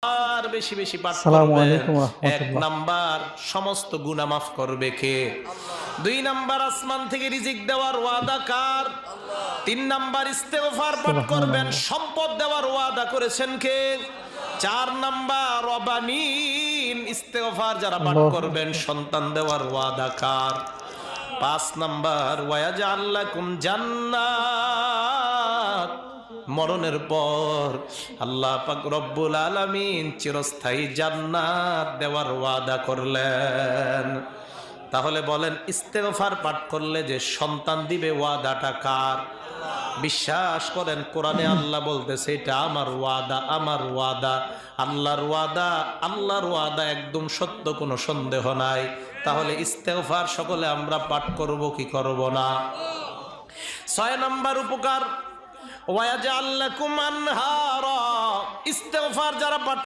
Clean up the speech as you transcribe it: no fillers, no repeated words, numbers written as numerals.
আর বেশি বেশি পাঠ আসসালামু করবেন। আলাইকুম ওয়া এক রাহমাতুল্লাহ। নাম্বার, সমস্ত গুনাহ মাফ করবে কে? দুই নাম্বার, আসমান থেকে রিজিক দেওয়ার ওয়াদা কার? তিন নাম্বার, ইস্তেগফার পাঠ করবেন, সুবহানাল্লাহ। সম্পদ দেওয়ার ওয়াদা করেছেন কে? চার নাম্বার, রবানিন, ইস্তেগফার যারা পাঠ আল্লাহু করবেন সন্তান দেওয়ার ওয়াদা কার? পাঁচ নাম্বার, ওয়ায়াজআল লাকুম জান্নাত, মরণের পর আল্লাহ পাক রব্বুল আলামিন চিরস্থায়ী জান্নাত দেওয়ার ওয়াদা করলেন। তাহলে বলেন, ইস্তেগফার পাঠ করলে যে সন্তান দিবে ওয়াদাটা কার? বিশ্বাস করেন, কোরআনে আল্লাহ বলতেছে এটা আমার ওয়াদা, আমার ওয়াদা। আল্লাহর ওয়াদা, আল্লাহর ওয়াদা একদম সত্য, কোনো সন্দেহ নাই। তাহলে ইস্তেগফার সকলে আমরা পাঠ করব কি করব না? ছয় নম্বর উপকার, ওয়ায়াজআল লাকুম আনহারা, ইস্তেগফার যারা পাঠ